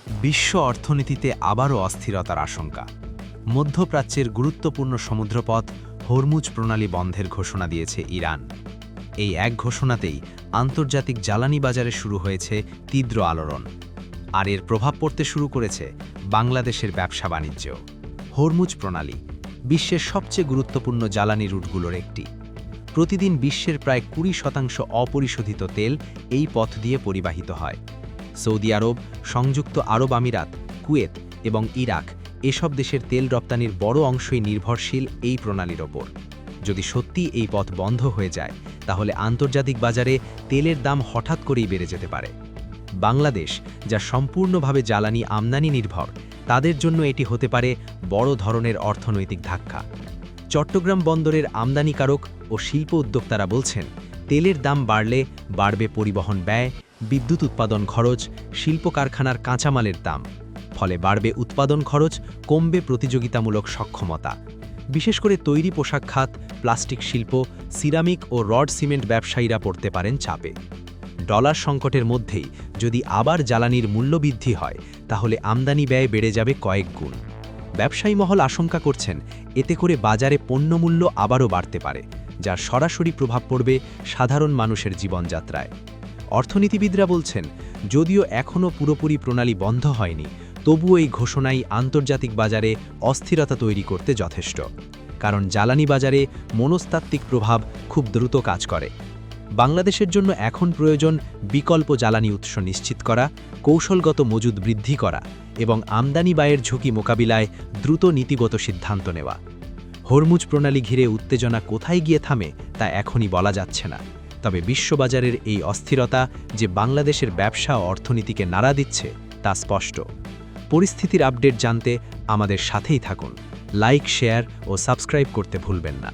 বিশ্ব অর্থনীতিতে আবারও অস্থিরতার আশঙ্কা। মধ্যপ্রাচ্যের গুরুত্বপূর্ণ সমুদ্রপথ হরমুজ প্রণালী বন্ধের ঘোষণা দিয়েছে ইরান। এই এক ঘোষণাতেই আন্তর্জাতিক জ্বালানি বাজারে শুরু হয়েছে তীব্র আলোড়ন। আর এর প্রভাব পড়তে শুরু করেছে বাংলাদেশের ব্যবসা বাণিজ্যেও। হরমুজ প্রণালী বিশ্বের সবচেয়ে গুরুত্বপূর্ণ জ্বালানি রুটগুলোর একটি। প্রতিদিন বিশ্বের প্রায় 20% অপরিশোধিত তেল এই পথ দিয়ে পরিবাহিত হয়। সৌদি আরব, সংযুক্ত আরব আমিরাত, কুয়েত এবং ইরাক এসব দেশের তেল রপ্তানির বড় অংশই নির্ভরশীল এই প্রণালীর ওপর। যদি সত্যি এই পথ বন্ধ হয়ে যায়, তাহলে আন্তর্জাতিক বাজারে তেলের দাম হঠাৎ করেই বেড়ে যেতে পারে। বাংলাদেশ, যা সম্পূর্ণভাবে জ্বালানি আমদানি নির্ভর, তাদের জন্য এটি হতে পারে বড় ধরনের অর্থনৈতিক ধাক্কা। চট্টগ্রাম বন্দরের আমদানিকারক ও শিল্প উদ্যোক্তারা বলছেন, তেলের দাম বাড়লে বাড়বে পরিবহন ব্যয়, বিদ্যুৎ উৎপাদন খরচ, শিল্প কারখানার কাঁচামালের দাম। ফলে বাড়বে উৎপাদন খরচ, কমবে প্রতিযোগিতামূলক সক্ষমতা। বিশেষ করে তৈরি পোশাক খাত, প্লাস্টিক শিল্প, সিরামিক ও রড সিমেন্ট ব্যবসায়ীরা পড়তে পারেন চাপে। ডলার সংকটের মধ্যেই যদি আবার জ্বালানির মূল্যবৃদ্ধি হয়, তাহলে আমদানি ব্যয় বেড়ে যাবে কয়েক গুণ। ব্যবসায়ী মহল আশঙ্কা করছেন, এতে করে বাজারে পণ্যমূল্য আবারও বাড়তে পারে, যার সরাসরি প্রভাব পড়বে সাধারণ মানুষের জীবনযাত্রায়। অর্থনীতিবিদরা বলছেন, যদিও এখনও পুরোপুরি প্রণালী বন্ধ হয়নি, তবুও এই ঘোষণাই আন্তর্জাতিক বাজারে অস্থিরতা তৈরি করতে যথেষ্ট। কারণ জ্বালানি বাজারে মনস্তাত্ত্বিক প্রভাব খুব দ্রুত কাজ করে। বাংলাদেশের জন্য এখন প্রয়োজন বিকল্প জ্বালানি উৎস নিশ্চিত করা, কৌশলগত মজুদ বৃদ্ধি করা এবং আমদানি ব্যয়ের ঝুঁকি মোকাবিলায় দ্রুত নীতিগত সিদ্ধান্ত নেওয়া। হরমুজ প্রণালী ঘিরে উত্তেজনা কোথায় গিয়ে থামে তা এখনই বলা যাচ্ছে না। তবে বিশ্ববাজারের এই অস্থিরতা যে বাংলাদেশের ব্যবসা ও অর্থনীতিকে নাড়া দিচ্ছে, তা স্পষ্ট। পরিস্থিতির আপডেট জানতে আমাদের সাথেই থাকুন। লাইক, শেয়ার ও সাবস্ক্রাইব করতে ভুলবেন না।